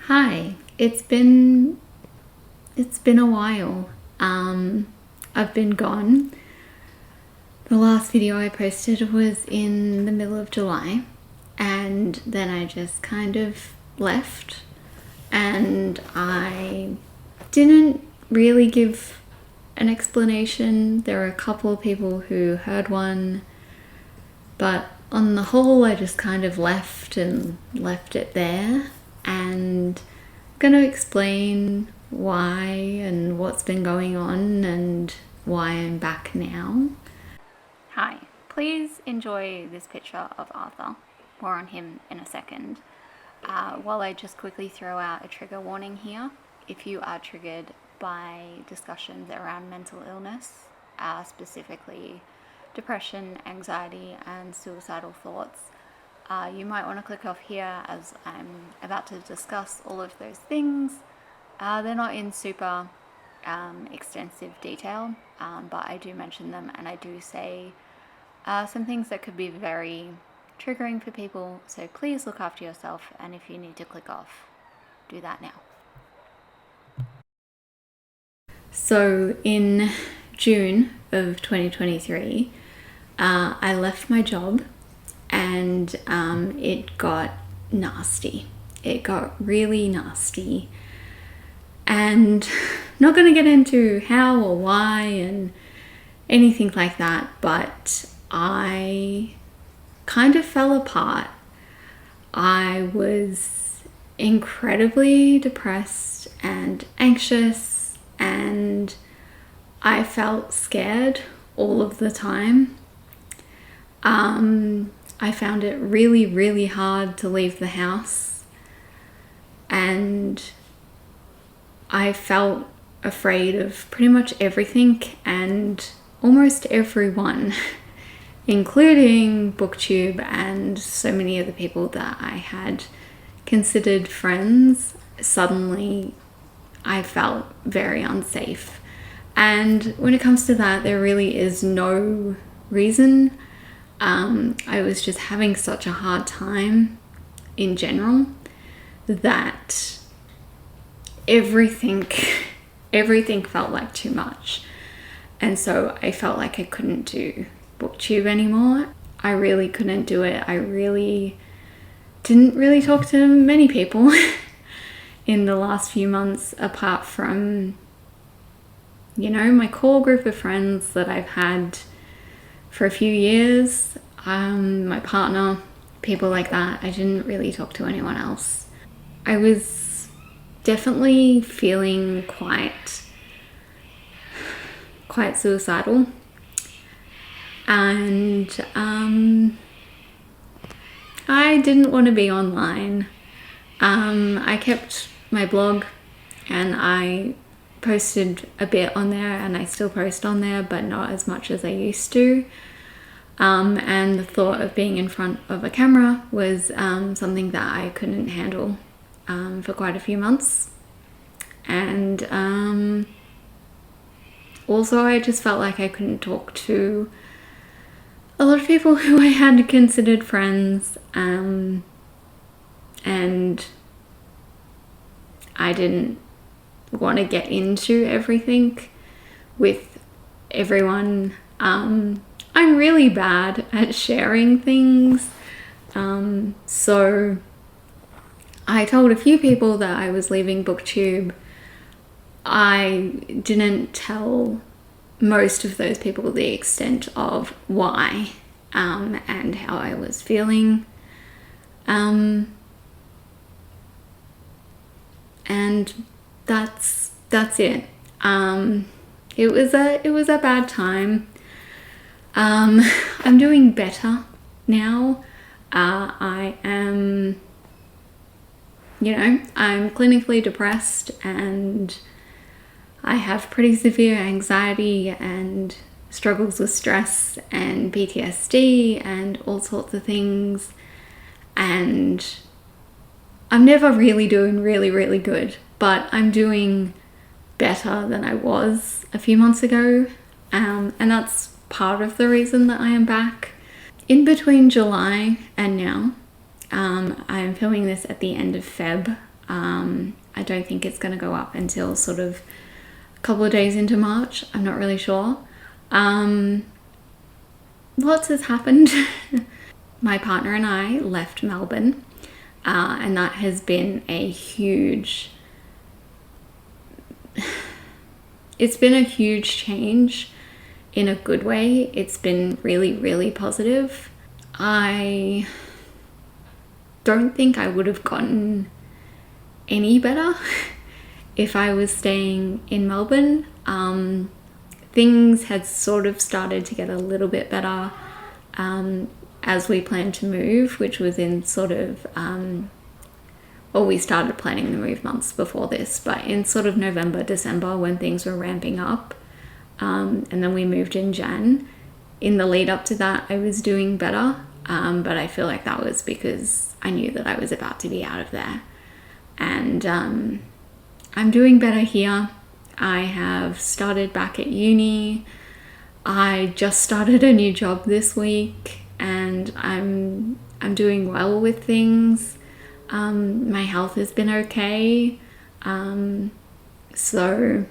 Hi, it's been a while. I've been gone. The last video I posted was in the middle of July, and then I just kind of left, and I didn't really give an explanation. There were a couple of people who heard one, but on the whole I just kind of left it there, and I'm going to explain why and what's been going on and why I'm back now. Hi, please enjoy this picture of Arthur. More on him in a second. While I just quickly throw out a trigger warning here, if you are triggered by discussions around mental illness, specifically depression, anxiety, and suicidal thoughts, you might want to click off here, as I'm about to discuss all of those things. They're not in super extensive detail, but I do mention them, and I do say some things that could be very triggering for people, so please look after yourself, and if you need to click off, do that now. So in June of 2023, I left my job, and it got nasty. It got really nasty, and not going to get into how or why and anything like that, but I kind of fell apart. I was incredibly depressed and anxious, and I felt scared all of the time. I found it really, really hard to leave the house, and I felt afraid of pretty much everything and almost everyone, including BookTube and so many of the people that I had considered friends. Suddenly I felt very unsafe, and when it comes to that, there really is no reason. I was just having such a hard time in general that everything felt like too much, and so I felt like I couldn't do BookTube anymore. I really couldn't do it. I really didn't really talk to many people in the last few months, apart from, my core group of friends that I've had for a few years, my partner, people like that. I didn't really talk to anyone else. I was definitely feeling quite suicidal, and I didn't want to be online. I kept my blog, and I posted a bit on there, and I still post on there, but not as much as I used to. And the thought of being in front of a camera was something that I couldn't handle for quite a few months. And also I just felt like I couldn't talk to a lot of people who I had considered friends, and I didn't want to get into everything with everyone. I'm really bad at sharing things, so I told a few people that I was leaving BookTube. I didn't tell most of those people the extent of why and how I was feeling, and that's it. It was a bad time. I'm doing better now. I am, I'm clinically depressed, and I have pretty severe anxiety and struggles with stress and PTSD and all sorts of things, and I'm never really doing really, really good, but I'm doing better than I was a few months ago, and that's part of the reason that I am back. In between July and now, I'm filming this at the end of Feb. I don't think it's going to go up until sort of a couple of days into March. I'm not really sure. Lots has happened. My partner and I left Melbourne, and that has been a huge... It's been a huge change in a good way. It's been really, really positive. I don't think I would have gotten any better if I was staying in Melbourne. Things had sort of started to get a little bit better as we planned to move, which was in sort of, we started planning the move months before this, but in sort of November, December, when things were ramping up, and then we moved in Jan. In the lead up to that, I was doing better, but I feel like that was because I knew that I was about to be out of there. And I'm doing better here. I have started back at uni. I just started a new job this week, and I'm doing well with things. My health has been okay. So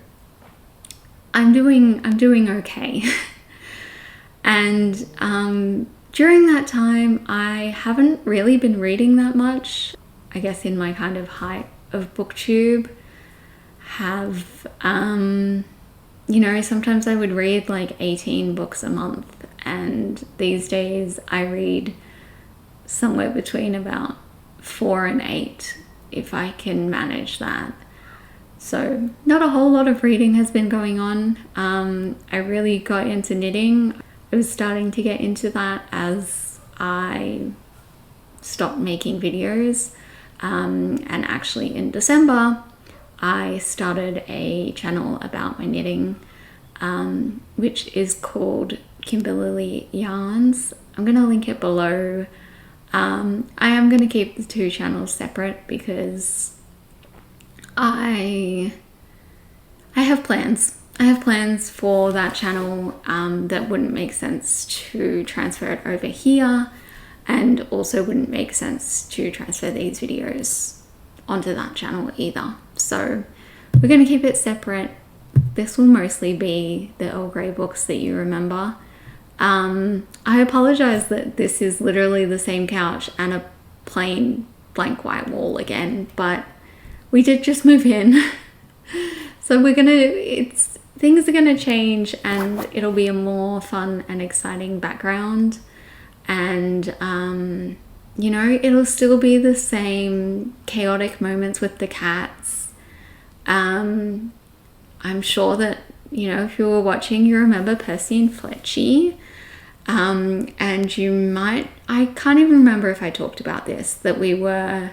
I'm doing okay. And during that time, I haven't really been reading that much. I guess in my kind of height of booktube, sometimes I would read like 18 books a month, and these days I read somewhere between about 4 and 8 if I can manage that. So not a whole lot of reading has been going on. I really got into knitting. I was starting to get into that as I stopped making videos. And actually in December, I started a channel about my knitting, which is called Kimberly Yarns. I'm going to link it below. I am going to keep the two channels separate because I have plans. I have plans for that channel that wouldn't make sense to transfer it over here, and also wouldn't make sense to transfer these videos onto that channel either. So we're going to keep it separate. This will mostly be the Earl Grey books that you remember. I apologize that this is literally the same couch and a plain blank white wall again, but we did just move in. So things are gonna change, and it'll be a more fun and exciting background. And it'll still be the same chaotic moments with the cats. I'm sure that, if you were watching, you remember Percy and Fletchy. And I can't even remember if I talked about this, that we were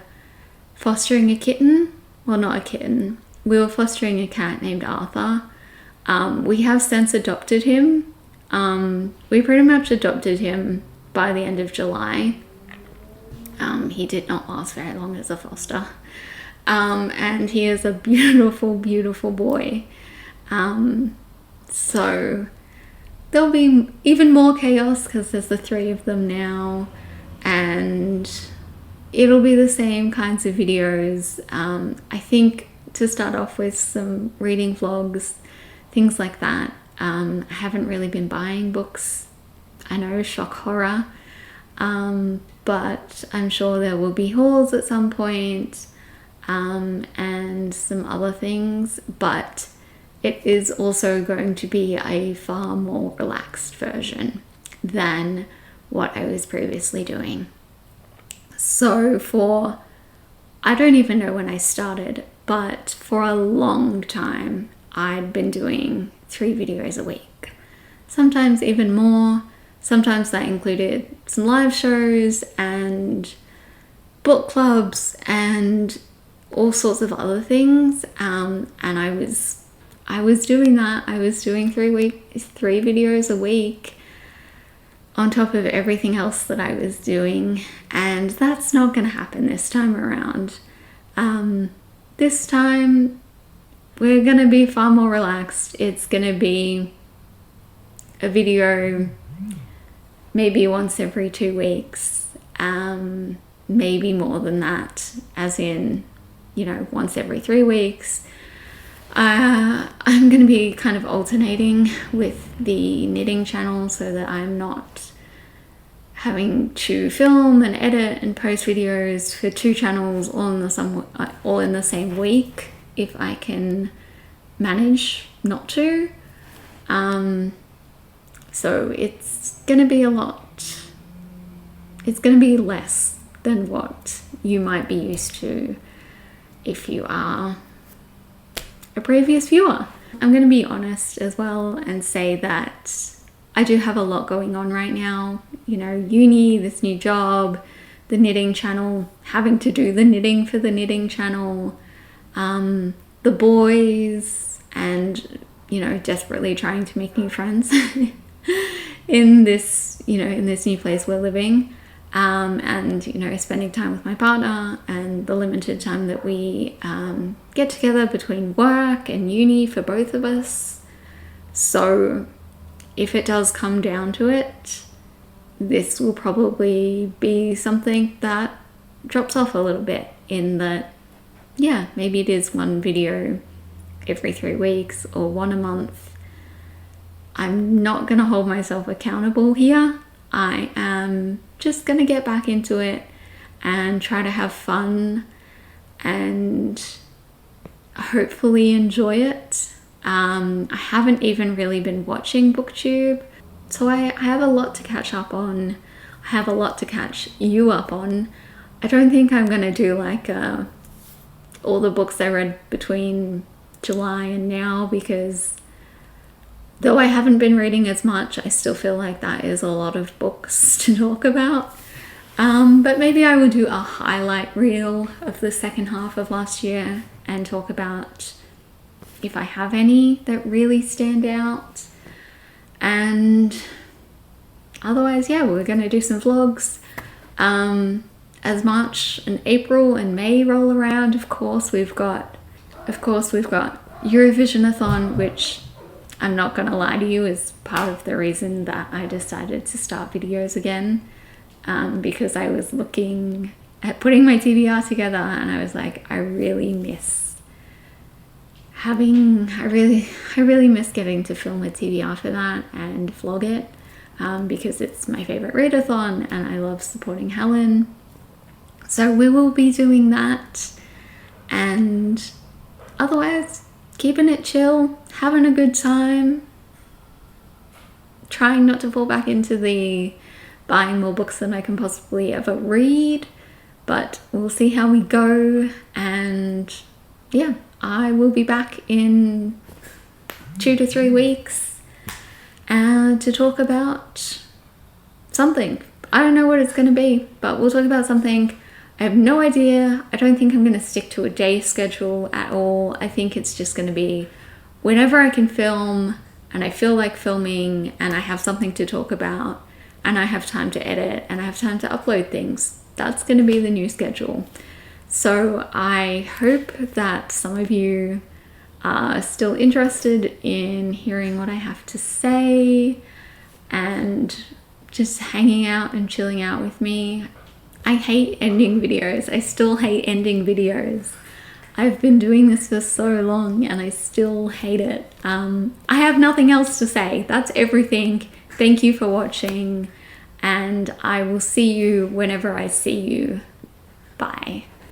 fostering a kitten. Well, not a kitten. We were fostering a cat named Arthur. We have since adopted him. We pretty much adopted him by the end of July. He did not last very long as a foster. And he is a beautiful, beautiful boy. So there'll be even more chaos because there's the 3 of them now, and it'll be the same kinds of videos. I think to start off with some reading vlogs, things like that. I haven't really been buying books. I know, shock horror. But I'm sure there will be hauls at some point, and some other things, but it is also going to be a far more relaxed version than what I was previously doing. So I don't even know when I started, but for a long time, I'd been doing 3 videos a week, sometimes even more. Sometimes that included some live shows and book clubs and all sorts of other things. And I was doing that. I was doing 3 videos a week on top of everything else that I was doing. And that's not going to happen this time around. This time we're going to be far more relaxed. It's going to be a video maybe once every 2 weeks, maybe more than that, as in you know, once every 3 weeks. I'm going to be kind of alternating with the knitting channel so that I'm not having to film and edit and post videos for 2 channels all in the same week if I can manage not to. So it's going to be it's going to be less than what you might be used to if you are a previous viewer. I'm going to be honest as well and say that I do have a lot going on right now. You know, uni, this new job, the knitting channel, having to do the knitting for the knitting channel, the boys, and, you know, desperately trying to make new friends in this, you know, in this new place we're living. And, you know, spending time with my partner and the limited time that we get together between work and uni for both of us. So if it does come down to it, this will probably be something that drops off a little bit, in that, yeah, maybe it is 1 video every 3 weeks or 1 a month. I'm not going to hold myself accountable here. I am just going to get back into it and try to have fun and hopefully enjoy it. I haven't even really been watching BookTube, so I have a lot to catch up on. I have a lot to catch you up on. I don't think I'm going to do like all the books I read between July and now, because though I haven't been reading as much, I still feel like that is a lot of books to talk about. But maybe I will do a highlight reel of the second half of last year and talk about if I have any that really stand out. And otherwise, yeah, we're going to do some vlogs. As March and April and May roll around, of course we've got Eurovision-a-thon, which I'm not going to lie to you is part of the reason that I decided to start videos again, because I was looking at putting my TBR together and I was like, I really miss getting to film a TBR for that and vlog it, because it's my favorite readathon and I love supporting Helen. So we will be doing that, and otherwise keeping it chill, having a good time, trying not to fall back into the buying more books than I can possibly ever read, but we'll see how we go. And yeah, I will be back in 2 to 3 weeks to talk about something. I don't know what it's going to be, but we'll talk about something. I have no idea. I don't think I'm going to stick to a day schedule at all. I think it's just going to be whenever I can film and I feel like filming and I have something to talk about and I have time to edit and I have time to upload things. That's going to be the new schedule. So I hope that some of you are still interested in hearing what I have to say and just hanging out and chilling out with me. I hate ending videos. I still hate ending videos. I've been doing this for so long and I still hate it. I have nothing else to say. That's everything. Thank you for watching, and I will see you whenever I see you. Bye.